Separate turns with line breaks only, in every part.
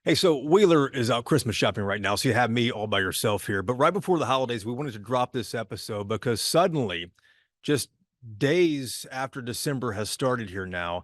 Hey, so Wheeler is out Christmas shopping right now, so you have me all by yourself here. But right before the holidays, we wanted to drop this episode because suddenly, just days after December has started here now,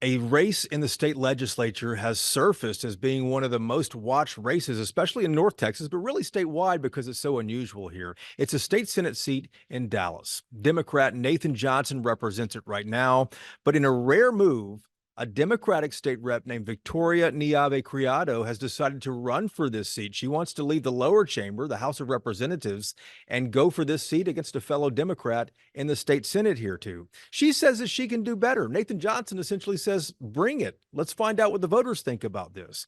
a race in the state legislature has surfaced as being one of the most watched races, especially in North Texas, but really statewide because it's so unusual here. It's a state Senate seat in Dallas. Democrat Nathan Johnson represents it right now, but in a rare move, a Democratic state rep named Victoria Niave Criado has decided to run for this seat. She wants to leave the lower chamber, the House of Representatives, and go for this seat against a fellow Democrat in the state Senate here, too. She says that she can do better. Nathan Johnson essentially says, bring it. Let's find out what the voters think about this.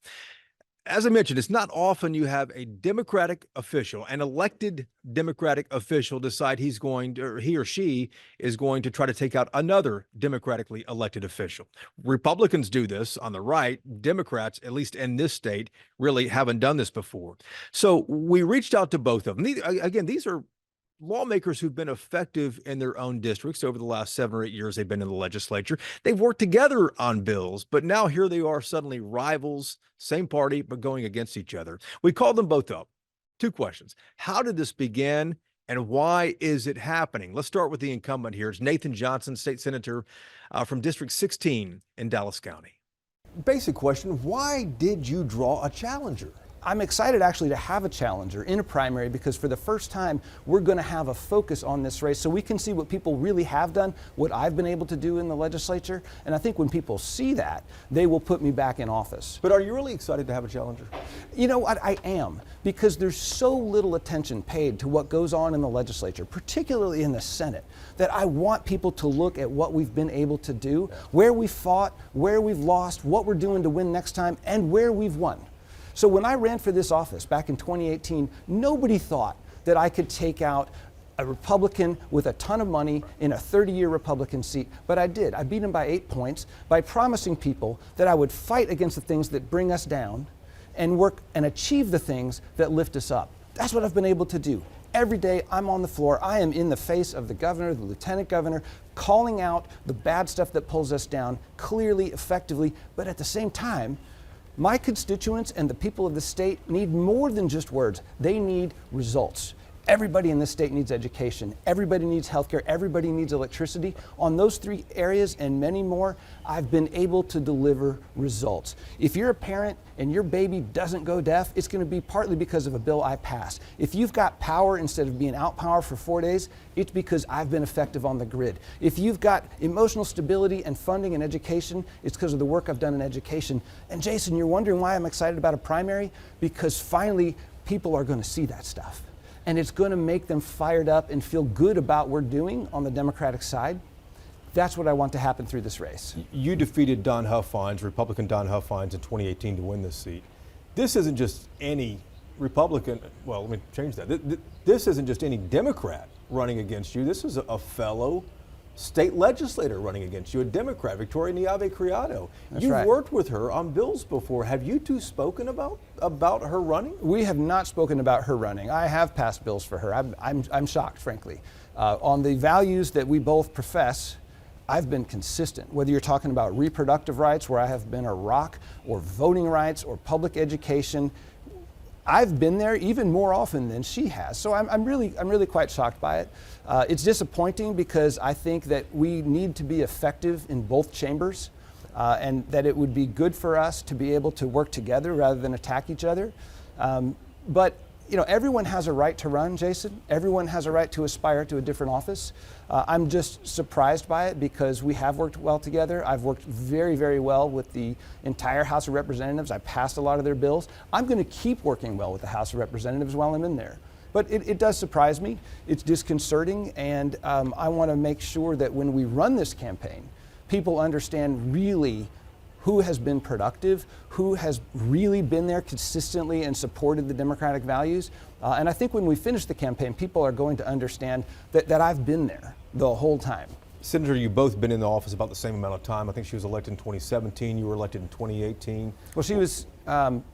As I mentioned, it's not often you have a Democratic official, an elected Democratic official, decide he's going to, or he or she is going to try to take out another democratically elected official. Republicans do this on the right. Democrats, at least in this state, really haven't done this before. So we reached out to both of them. Again, these are lawmakers who've been effective in their own districts over the last 7 or 8 years they've been in the legislature. They've worked together on bills, but now here they are suddenly rivals, same party, but going against each other. We called them both up. Two questions. How did this begin and why is it happening? Let's start with the incumbent here. It's Nathan Johnson, state senator from District 16 in Dallas County. Basic question, why did you draw a challenger?
I'm excited actually to have a challenger in a primary because for the first time we're going to have a focus on this race so we can see what people really have done, what I've been able to do in the legislature, and I think when people see that, they will put me back in office.
But are you really excited to have a challenger?
You know what, I am, because there's so little attention paid to what goes on in the legislature, particularly in the Senate, that I want people to look at what we've been able to do, where we fought, where we've lost, what we're doing to win next time, and where we've won. So when I ran for this office back in 2018, nobody thought that I could take out a Republican with a ton of money in a 30-year Republican seat, but I did. I beat him by 8 points by promising people that I would fight against the things that bring us down and work and achieve the things that lift us up. That's what I've been able to do. Every day I'm on the floor, I am in the face of the governor, the lieutenant governor, calling out the bad stuff that pulls us down clearly, effectively, but at the same time, my constituents and the people of the state need more than just words. They need results. Everybody in this state needs education. Everybody needs healthcare. Everybody needs electricity. On those three areas and many more, I've been able to deliver results. If you're a parent and your baby doesn't go deaf, it's going to be partly because of a bill I passed. If you've got power instead of being out power for 4 days, it's because I've been effective on the grid. If you've got emotional stability and funding and education, it's because of the work I've done in education. And Jason, you're wondering why I'm excited about a primary? Because finally, people are going to see that stuff. And it's going to make them fired up and feel good about what we're doing on the Democratic side. That's what I want to happen through this race.
You defeated Don Huffines, Republican Don Huffines, in 2018 to win this seat. This isn't just any Republican, well, let me change that. This isn't just any Democrat running against you. This is a fellow state legislator running against you, a Democrat, Victoria Niave Criado. You've
right.
worked with her on bills before. Have you two spoken about her running?
We have not spoken about her running. I have passed bills for her. I'm shocked, frankly. On the values that we both profess, I've been consistent. Whether you're talking about reproductive rights, where I have been a rock, or voting rights, or public education, I've been there even more often than she has. So I'm really quite shocked by it. It's disappointing because I think that we need to be effective in both chambers and that it would be good for us to be able to work together rather than attack each other. But you know, everyone has a right to run, Jason. Everyone has a right to aspire to a different office. I'm just surprised by it because we have worked well together. I've worked very, very well with the entire House of Representatives. I passed a lot of their bills. I'm going to keep working well with the House of Representatives while I'm in there. But it does surprise me. It's disconcerting, and I want to make sure that when we run this campaign, people understand really who has been productive, who has really been there consistently and supported the democratic values. And I think when we finish the campaign, people are going to understand that I've been there the whole time.
Senator, you've both been in the office about the same amount of time. I think she was elected in 2017. You were elected in 2018.
Well,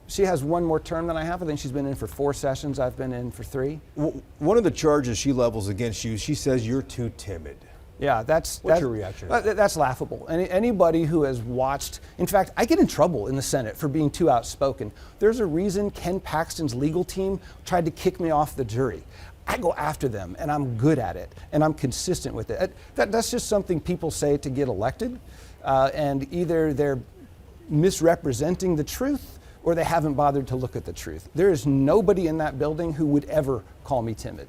she has one more term than I have. I think she's been in for 4 sessions. I've been in for 3.
One of the charges she levels against you, she says you're too timid.
Yeah,
What's your reaction to that?
That's laughable. Anybody who has watched, in fact, I get in trouble in the Senate for being too outspoken. There's a reason Ken Paxton's legal team tried to kick me off the jury. I go after them, and I'm good at it, and I'm consistent with it. That's just something people say to get elected, and either they're misrepresenting the truth or they haven't bothered to look at the truth. There is nobody in that building who would ever call me timid.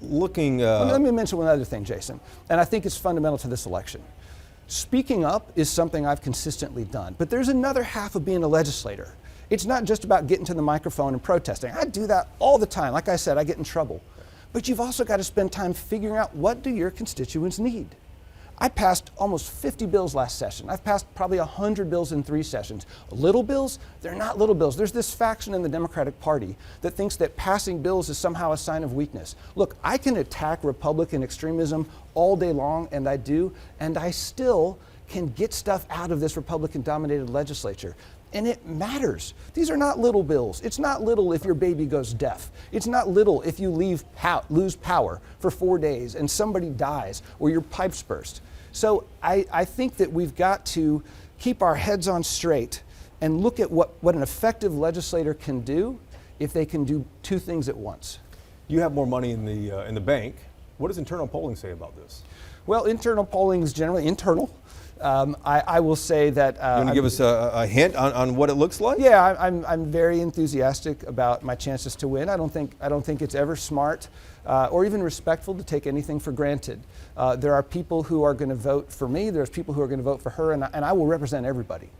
Let me mention one other thing, Jason, and I think it's fundamental to this election. Speaking up is something I've consistently done, but there's another half of being a legislator. It's not just about getting to the microphone and protesting. I do that all the time. Like I said, I get in trouble. But you've also got to spend time figuring out, what do your constituents need? I passed almost 50 bills last session. I've passed probably 100 bills in 3 sessions. Little bills? They're not little bills. There's this faction in the Democratic Party that thinks that passing bills is somehow a sign of weakness. Look, I can attack Republican extremism all day long, and I do, and I still can get stuff out of this Republican-dominated legislature. And it matters. These are not little bills. It's not little if your baby goes deaf. It's not little if you lose power for 4 days and somebody dies or your pipes burst. So I think that we've got to keep our heads on straight and look at what an effective legislator can do if they can do 2 things at once.
You have more money in the bank. What does internal polling say about this?
Well, internal polling is generally internal. I will say that.
You want to give us a hint on what it looks like?
Yeah, I'm very enthusiastic about my chances to win. I don't think it's ever smart or even respectful to take anything for granted. There are people who are going to vote for me. There's people who are going to vote for her, and I will represent everybody.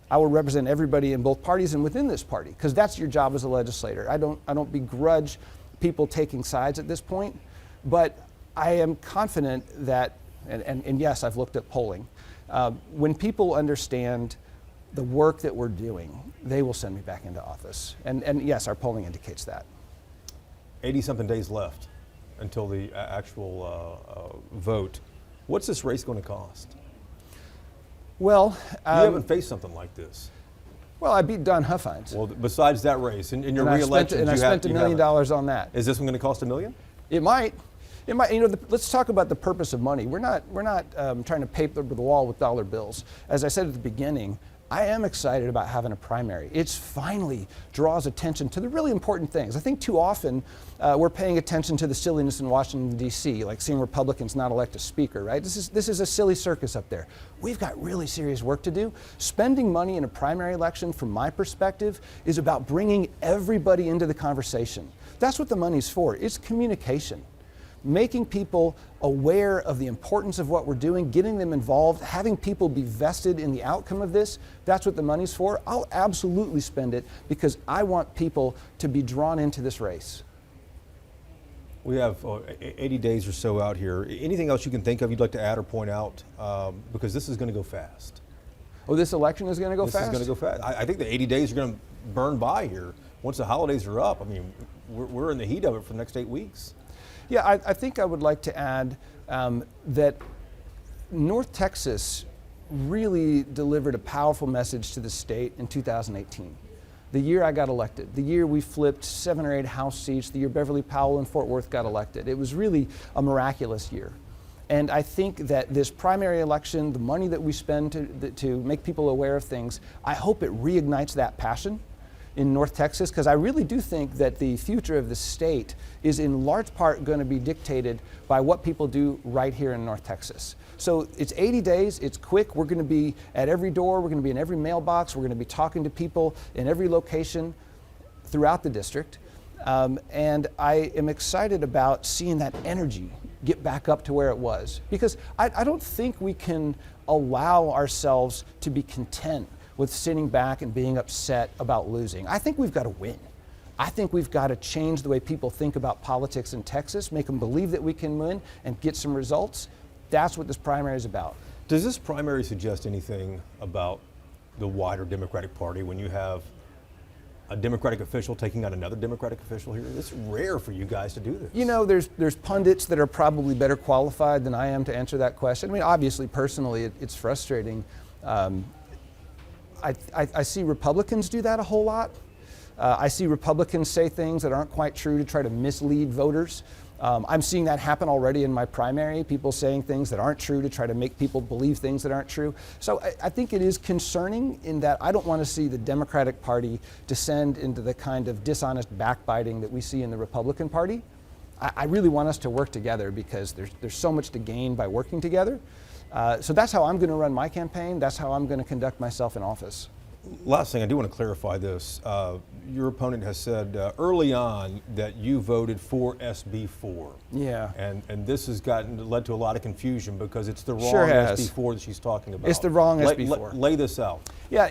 I will represent everybody in both parties and within this party, because that's your job as a legislator. I don't begrudge people taking sides at this point, but I am confident that, and yes, I've looked at polling. When people understand the work that we're doing, they will send me back into office. And yes, our polling indicates that.
80-something days left until the actual vote. What's this race going to cost?
Well,
you haven't faced something like this.
Well, I beat Don Huffines.
Well, besides that race, in your re-election,
I spent $1 million on that.
Is this one going to cost $1 million?
It might. It might. You know, let's talk about the purpose of money. We're not trying to paper the wall with dollar bills. As I said at the beginning, I am excited about having a primary. It finally draws attention to the really important things. I think too often we're paying attention to the silliness in Washington, D.C., like seeing Republicans not elect a speaker, right? This is a silly circus up there. We've got really serious work to do. Spending money in a primary election, from my perspective, is about bringing everybody into the conversation. That's what the money's for. It's communication. Making people aware of the importance of what we're doing, getting them involved, having people be vested in the outcome of this, that's what the money's for. I'll absolutely spend it because I want people to be drawn into this race.
We have 80 days or so out here. Anything else you can think of you'd like to add or point out? Because this is going to go fast.
Oh, this election is going to go fast?
This is going to go fast. I think the 80 days are going to burn by here. Once the holidays are up, I mean, we're in the heat of it for the next 8 weeks.
Yeah, I think I would like to add that North Texas really delivered a powerful message to the state in 2018. The year I got elected, the year we flipped 7 or 8 House seats, the year Beverly Powell and Fort Worth got elected. It was really a miraculous year. And I think that this primary election, the money that we spend to make people aware of things, I hope it reignites that passion in North Texas, because I really do think that the future of the state is in large part going to be dictated by what people do right here in North Texas. So it's 80 days, it's quick, we're going to be at every door, we're going to be in every mailbox, we're going to be talking to people in every location throughout the district. And I am excited about seeing that energy get back up to where it was, because I don't think we can allow ourselves to be content with sitting back and being upset about losing. I think we've got to win. I think we've got to change the way people think about politics in Texas, make them believe that we can win and get some results. That's what this primary is about.
Does this primary suggest anything about the wider Democratic Party when you have a Democratic official taking on another Democratic official here? It's rare for you guys to do this.
You know, there's pundits that are probably better qualified than I am to answer that question. I mean, obviously, personally, it's frustrating. I see Republicans do that a whole lot. I see Republicans say things that aren't quite true to try to mislead voters. I'm seeing that happen already in my primary, people saying things that aren't true to try to make people believe things that aren't true. So I think it is concerning in that I don't want to see the Democratic Party descend into the kind of dishonest backbiting that we see in the Republican Party. I really want us to work together because there's so much to gain by working together. So that's how I'm going to run my campaign. That's how I'm going to conduct myself in office.
Last thing, I do want to clarify this. Your opponent has said early on that you voted for SB 4.
Yeah.
And this has led to a lot of confusion because it's the wrong
Sure has.
SB 4 that she's talking about.
It's the wrong SB 4.
Lay this out.
Yeah,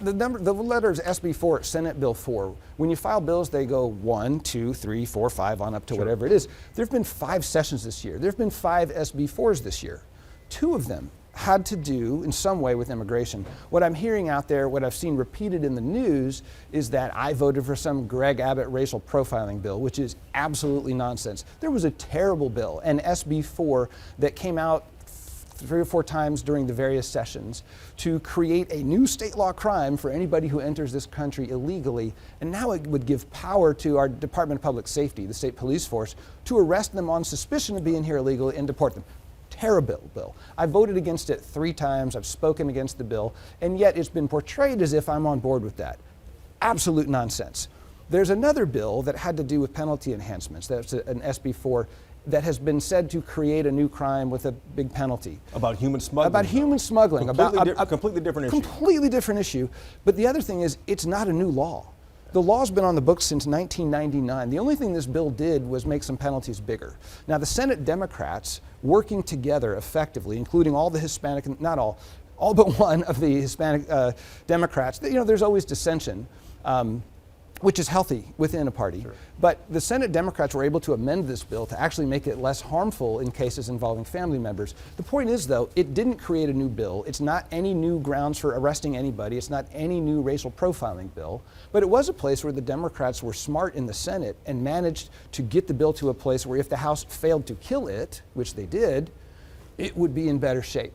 the letter is SB 4, Senate Bill 4. When you file bills, they go 1, 2, 3, 4, 5 on up to whatever it is. There have been 5 sessions this year. There have been 5 SB 4s this year. 2 of them had to do in some way with immigration. What I'm hearing out there, what I've seen repeated in the news, is that I voted for some Greg Abbott racial profiling bill, which is absolutely nonsense. There was a terrible bill, an SB 4, that came out 3 or 4 times during the various sessions to create a new state law crime for anybody who enters this country illegally. And now it would give power to our Department of Public Safety, the state police force, to arrest them on suspicion of being here illegally and deport them. Terrible bill. I voted against it 3 times. I've spoken against the bill, and yet it's been portrayed as if I'm on board with that. Absolute nonsense. There's another bill that had to do with penalty enhancements. That's an SB 4 that has been said to create a new crime with a big penalty.
About human smuggling.
About human smuggling.
Completely different issue.
Completely different issue. But the other thing is, it's not a new law. The law's been on the books since 1999. The only thing this bill did was make some penalties bigger. Now, the Senate Democrats, working together effectively, including all the Hispanic, not all but one of the Hispanic Democrats, there's always dissension, which is healthy within a party. Sure. But the Senate Democrats were able to amend this bill to actually make it less harmful in cases involving family members. The point is, though, it didn't create a new bill. It's not any new grounds for arresting anybody. It's not any new racial profiling bill. But it was a place where the Democrats were smart in the Senate and managed to get the bill to a place where if the House failed to kill it, which they did, it would be in better shape.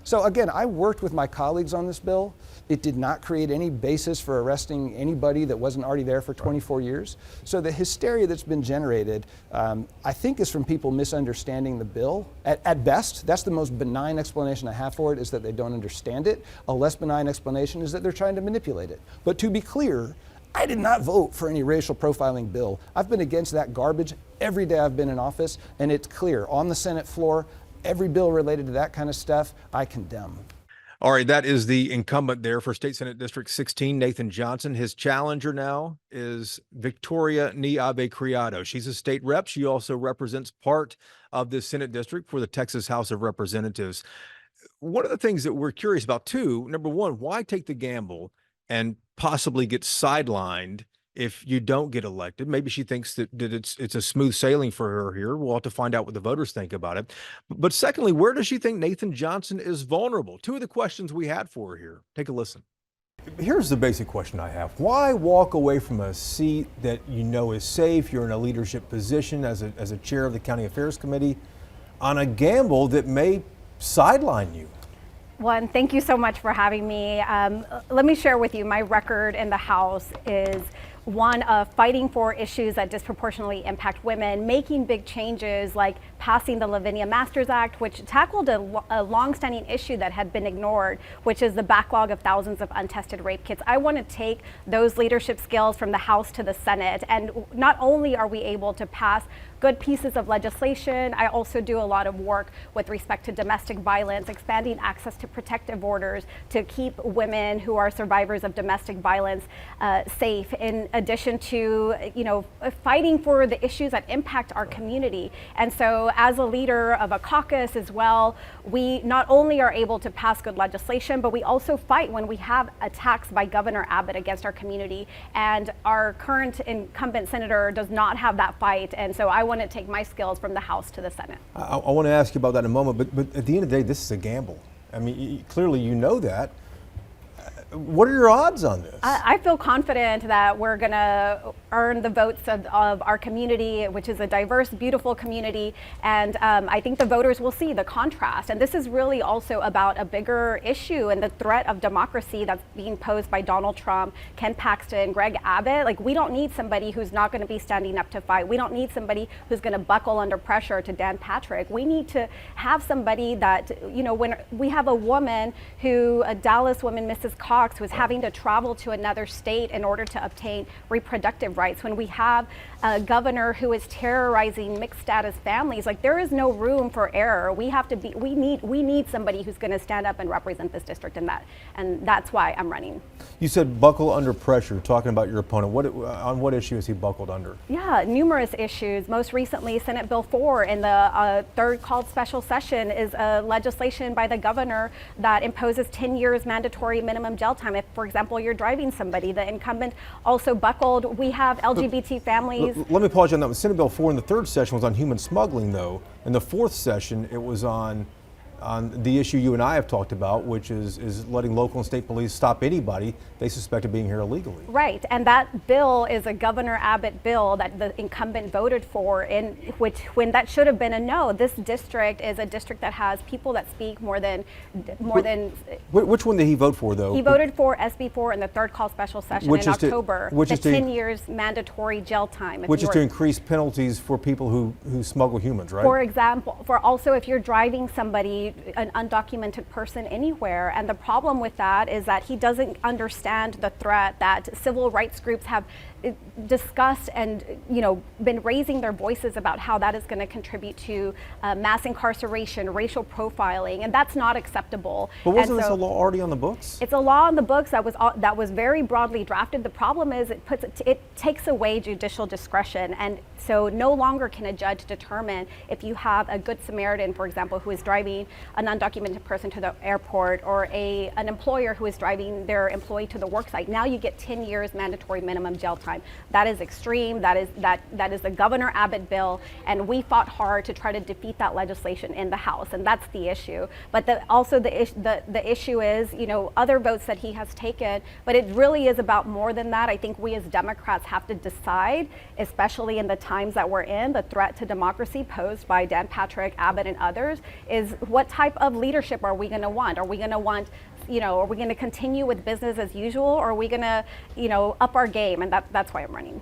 So again, I worked with my colleagues on this bill. It did not create any basis for arresting anybody that wasn't already there for 24 years. So the hysteria that's been generated, I think, is from people misunderstanding the bill. At best, that's the most benign explanation I have for it, is that they don't understand it. A less benign explanation is that they're trying to manipulate it. But to be clear, I did not vote for any racial profiling bill. I've been against that garbage every day I've been in office, and it's clear on the Senate floor. Every bill related to that kind of stuff, I condemn.
All right, that is the incumbent there for State Senate District 16, Nathan Johnson. His challenger now is Victoria Niabe Criado. She's a state rep. She also represents part of this Senate district for the Texas House of Representatives. One of the things that we're curious about, too, number one, why take the gamble and possibly get sidelined if you don't get elected? Maybe she thinks that it's a smooth sailing for her here. We'll have to find out what the voters think about it. But secondly, where does she think Nathan Johnson is vulnerable? 2 of the questions we had for her here. Take a listen. Here's the basic question I have. Why walk away from a seat that you know is safe? You're in a leadership position as a chair of the County Affairs Committee on a gamble that may sideline you?
One, thank you so much for having me. Let me share with you, my record in the House is one of fighting for issues that disproportionately impact women, making big changes like passing the Lavinia Masters Act, which tackled a longstanding issue that had been ignored, which is the backlog of thousands of untested rape kits. I want to take those leadership skills from the House to the Senate, and not only are we able to pass good pieces of legislation, I also do a lot of work with respect to domestic violence, expanding access to protective orders to keep women who are survivors of domestic violence safe, in addition to fighting for the issues that impact our community. And so as a leader of a caucus as well, we not only are able to pass good legislation, but we also fight when we have attacks by Governor Abbott against our community. And our current incumbent senator does not have that fight. And so I want to take my skills from the House to the Senate.
I want to ask you about that in a moment, but at the end of the day, this is a gamble. I mean, clearly you know that.
What are your odds on this?
I feel confident that we're going to earn the votes of our community, which is a diverse, beautiful community. And I think the voters will see the contrast. And this is really also about a bigger issue and the threat of democracy that's being posed by Donald Trump, Ken Paxton, Greg Abbott. Like, we don't need somebody who's not going to be standing up to fight. We don't need somebody who's going to buckle under pressure to Dan Patrick. We need to have somebody that, when we have a woman who, a Dallas woman, Mrs. Cox, who's having to travel to another state in order to obtain reproductive rights, when we have a governor who is terrorizing mixed status families, like, there is no room for error. We need somebody who's going to stand up and represent this district, and that's why I'm running.
You said buckle under pressure, talking about your opponent. On what issue is he buckled under?
Yeah, numerous issues. Most recently, Senate Bill 4 in the third called special session is a legislation by the governor that imposes 10 years mandatory minimum jail time if, for example, you're driving somebody. The incumbent also buckled. We have LGBT families.
Let me pause you on that one. Senate Bill 4 in the third session was on human smuggling, though. In the fourth session, it was on the issue you and I have talked about, which is letting local and state police stop anybody they suspect of being here illegally.
Right, and that bill is a Governor Abbott bill that the incumbent voted for, in which, when that should have been a no. This district is a district that has people that speak more than.
Which one did he vote for, though?
He voted for SB 4 in the third call special session in October.
Which is
10 years mandatory jail time.
Which is to increase penalties for people who smuggle humans, right?
For example, for also if you're driving somebody, an undocumented person, anywhere. And the problem with that is that he doesn't understand the threat that civil rights groups have discussed and been raising their voices about how that is going to contribute to mass incarceration, racial profiling, and that's not acceptable.
But wasn't this a law already on the books?
It's a law on the books that was very broadly drafted. The problem is it takes away judicial discretion, and so no longer can a judge determine if you have a Good Samaritan, for example, who is driving an undocumented person to the airport, or an employer who is driving their employee to the work site. Now you get 10 years mandatory minimum jail time. That is extreme. That is the Governor Abbott bill, and we fought hard to try to defeat that legislation in the House, and that's the issue. But the issue is, other votes that he has taken, but it really is about more than that. I think we as Democrats have to decide, especially in the times that we're in, the threat to democracy posed by Dan Patrick, Abbott, and others, is what type of leadership are we going to want? Are we going to want are we going to continue with business as usual, or are we going to, up our game? And that's why I'm running.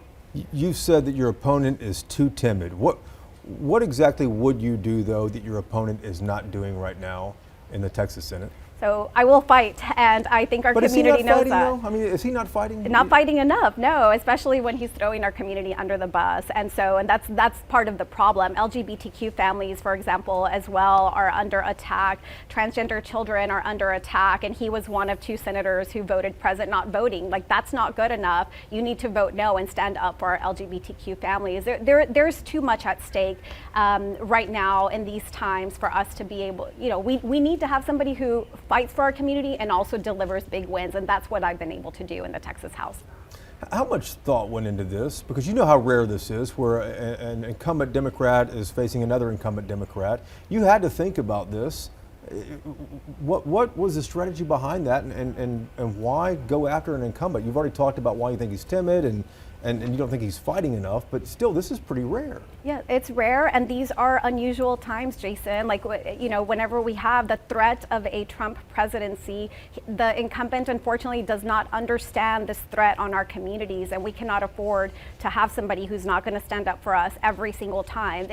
You said that your opponent is too timid. What exactly would you do, though, that your opponent is not doing right now in the Texas Senate?
So I will fight, and I think our community knows that.
Though? I mean, is he not fighting?
Not fighting enough, no, especially when he's throwing our community under the bus. And that's part of the problem. LGBTQ families, for example, as well, are under attack. Transgender children are under attack, and he was one of 2 senators who voted present not voting. Like, that's not good enough. You need to vote no and stand up for our LGBTQ families. There's too much at stake right now in these times for us to be able, we need to have somebody who fights for our community and also delivers big wins, and that's what I've been able to do in the Texas House.
How much thought went into this? Because you know how rare this is, where an incumbent Democrat is facing another incumbent Democrat. You had to think about this. What was the strategy behind that, and why go after an incumbent? You've already talked about why you think he's timid and you don't think he's fighting enough, but still, this is pretty rare.
Yeah, it's rare, and these are unusual times, Jason. Like, whenever we have the threat of a Trump presidency, the incumbent, unfortunately, does not understand this threat on our communities, and we cannot afford to have somebody who's not going to stand up for us every single time.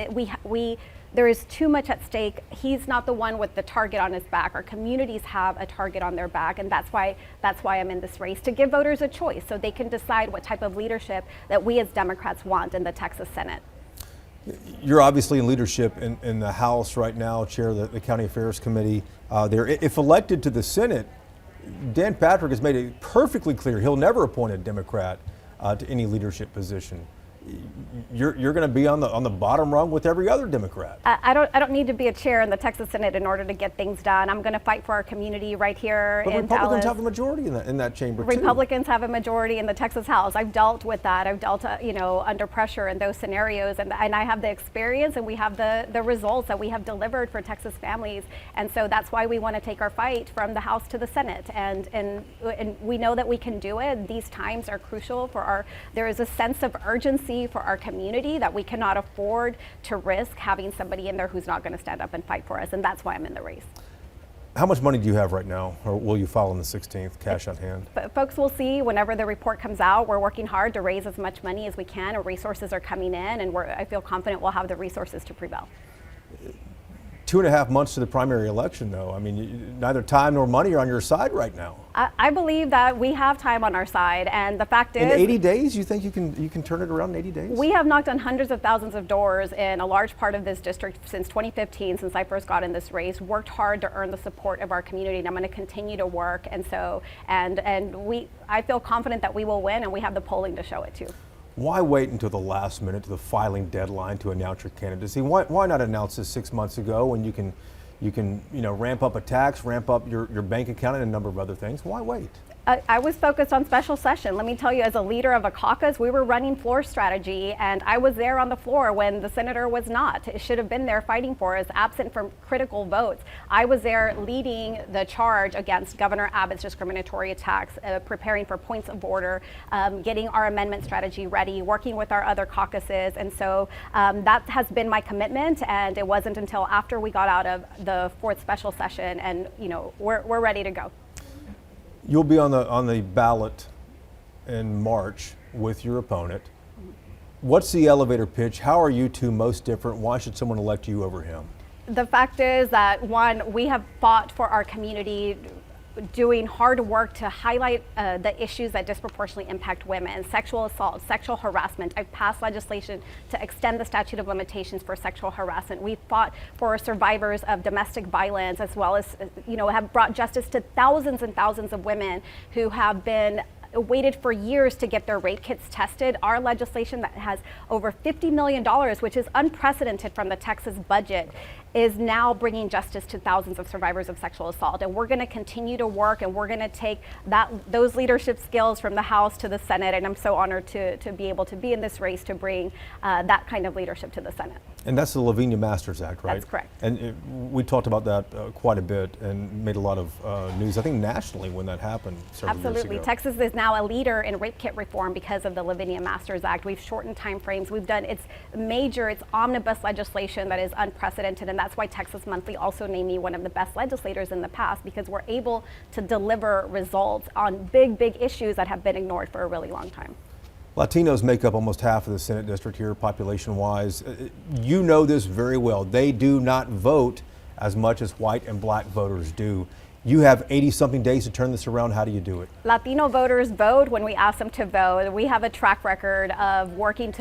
There is too much at stake. He's not the one with the target on his back. Our communities have a target on their back, and that's why I'm in this race, to give voters a choice so they can decide what type of leadership that we as Democrats want in the Texas Senate.
You're obviously in leadership in the House right now, chair of the County Affairs Committee there. If elected to the Senate, Dan Patrick has made it perfectly clear he'll never appoint a Democrat to any leadership position. you're going to be on the bottom rung with every other Democrat.
I don't need to be a chair in the Texas Senate in order to get things done. I'm going to fight for our community right here
But
in
Republicans
Dallas.
have a majority in that chamber too.
Republicans have a majority in the Texas House. I've dealt with that. I've dealt, under pressure in those scenarios, and I have the experience, and we have the results that we have delivered for Texas families. And so that's why we want to take our fight from the House to the Senate, and we know that we can do it. These times are crucial for our. There is a sense of urgency for our community that we cannot afford to risk having somebody in there who's not going to stand up and fight for us, and that's why I'm in the race.
How much money do you have right now, or will you file on the 16th, cash on hand?
But folks will see whenever the report comes out. We're working hard to raise as much money as we can, and resources are coming in, and I feel confident we'll have the resources to prevail.
2.5 months to the primary election, though. I mean, neither time nor money are on your side right now.
I believe that we have time on our side, and the fact is,
in 80 days, you think you can turn it around in 80 days?
we have knocked on hundreds of thousands of doors in a large part of this district since 2015, since I first got in this race. Worked hard to earn the support of our community, and I'm going to continue to work. And so, I feel confident that we will win, and we have the polling to show it too.
Why wait until the last minute, to the filing deadline, to announce your candidacy? Why not announce this 6 months ago when you can ramp up a tax, ramp up your bank account, and a number of other things? Why wait?
I was focused on special session. Let me tell you, as a leader of a caucus, we were running floor strategy, and I was there on the floor when the senator was not. It should have been there fighting for us, absent from critical votes. I was there leading the charge against Governor Abbott's discriminatory attacks, preparing for points of order, getting our amendment strategy ready, working with our other caucuses. And so that has been my commitment, and it wasn't until after we got out of the fourth special session, and we're ready to go.
You'll be on the ballot in March with your opponent. What's the elevator pitch? How are you two most different? Why should someone elect you over him?
The fact is that, one, we have fought for our community, doing hard work to highlight the issues that disproportionately impact women: sexual assault, sexual harassment. I've passed legislation to extend the statute of limitations for sexual harassment. We've fought for survivors of domestic violence, as well as, have brought justice to thousands and thousands of women who have been waited for years to get their rape kits tested. Our legislation that has over $50 million, which is unprecedented from the Texas budget, is now bringing justice to thousands of survivors of sexual assault. And we're going to continue to work, and we're going to take those leadership skills from the House to the Senate. And I'm so honored to be able to be in this race to bring that kind of leadership to the Senate.
And that's the Lavinia Masters Act, right?
That's correct.
And we talked about that quite a bit and made a lot of news, I think nationally, when that happened several
Absolutely.
years ago.
Texas is now a leader in rape kit reform because of the Lavinia Masters Act. We've shortened timeframes. We've done it's omnibus legislation that is unprecedented, and that's why Texas Monthly also named me one of the best legislators in the past, because we're able to deliver results on big issues that have been ignored for a really long time.
Latinos make up almost half of the Senate district here, population-wise. You know this very well. They do not vote as much as white and black voters do. You have 80-something days to turn this around. How do you do it?
Latino voters vote when we ask them to vote. We have a track record of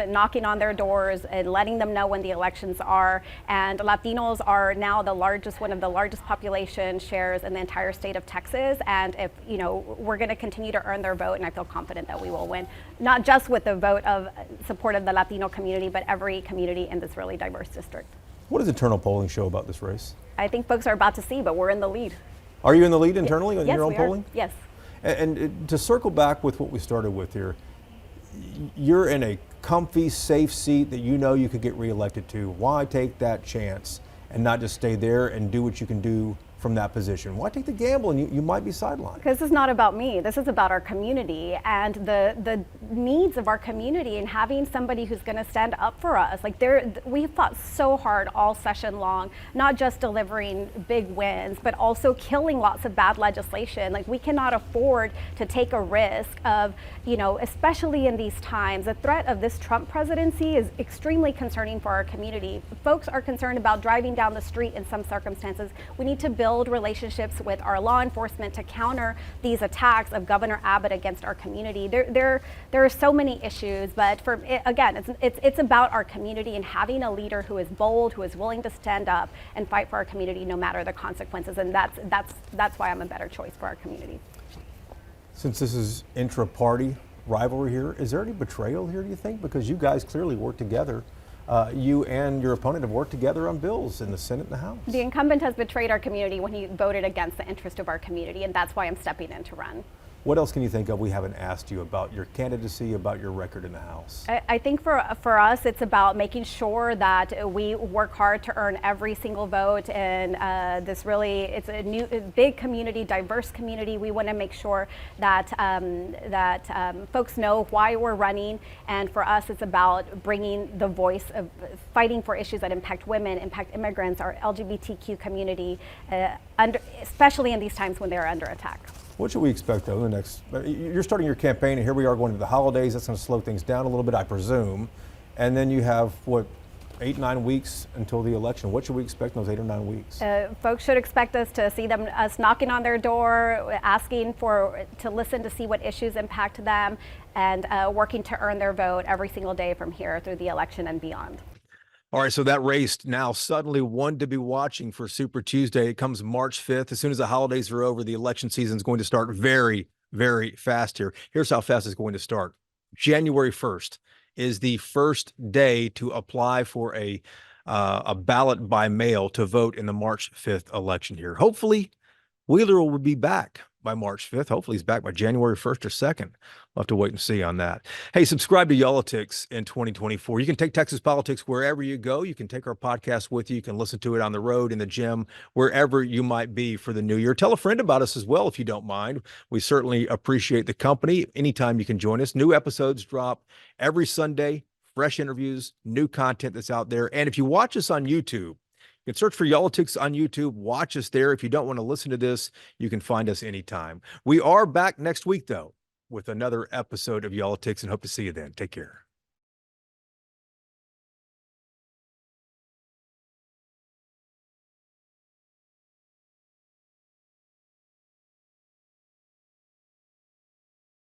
knocking on their doors and letting them know when the elections are. And Latinos are now one of the largest population shares in the entire state of Texas. And we're going to continue to earn their vote, and I feel confident that we will win, not just with the vote of support of the Latino community, but every community in this really diverse district.
What does internal polling show about this race?
I think folks are about to see, but we're in the lead.
Are you in the lead internally on
Yes,
your own
we are.
polling?
Yes.
And to circle back with what we started with here, you're in a comfy, safe seat that you know you could get reelected to. Why take that chance and not just stay there and do what you can do from that position? Why take the gamble and you might be sidelined?
Because this is not about me. This is about our community and the needs of our community, and having somebody who's going to stand up for us. We fought so hard all session long, not just delivering big wins, but also killing lots of bad legislation. We cannot afford to take a risk of, especially in these times. The threat of this Trump presidency is extremely concerning for our community. Folks are concerned about driving down the street in some circumstances. We need to build relationships with our law enforcement to counter these attacks of Governor Abbott against our community. There are so many issues, but it's about our community and having a leader who is bold, who is willing to stand up and fight for our community no matter the consequences, and that's why I'm a better choice for our community.
Since this is intra-party, rivalry here. Is there any betrayal here, do you think? Because you guys clearly work together. You and your opponent have worked together on bills in the Senate and the House.
The incumbent has betrayed our community when he voted against the interest of our community, and that's why I'm stepping in to run.
What else can you think of we haven't asked you about your candidacy, about your record in the House?
I think for us, it's about making sure that we work hard to earn every single vote. And it's a big community, diverse community. We want to make sure that folks know why we're running. And for us, it's about bringing the voice of fighting for issues that impact women, impact immigrants, our LGBTQ community, especially in these times when they're under attack.
What should we expect, though, in the next? You're starting your campaign, and here we are going into the holidays. That's going to slow things down a little bit, I presume. And then you have, what, 8-9 weeks until the election. What should we expect in those 8 or 9 weeks?
Folks should expect us to see us knocking on their door, asking to listen to see what issues impact them, and working to earn their vote every single day from here through the election and beyond.
All right, so that race now suddenly one to be watching for Super Tuesday. It comes March 5th. As soon as the holidays are over, the election season is going to start very, very fast here. Here's how fast it's going to start. January 1st is the first day to apply for a ballot by mail to vote in the March 5th election here. Hopefully, Wheeler will be back by March 5th. Hopefully he's back by January 1st or 2nd. We'll have to wait and see on that. Hey, subscribe to yall-itics in 2024. You can take Texas politics wherever you go. You can take our podcast with you. You can listen to it on the road, in the gym, wherever you might be for the new year. Tell a friend about us as well, if you don't mind. We certainly appreciate the company. Anytime you can join us. New episodes drop every Sunday, fresh interviews, new content that's out there. And if you watch us on YouTube, you can search for yall-itics on YouTube. Watch us there. If you don't want to listen to this, you can find us anytime. We are back next week, though, with another episode of yall-itics, and hope to see you then. Take care.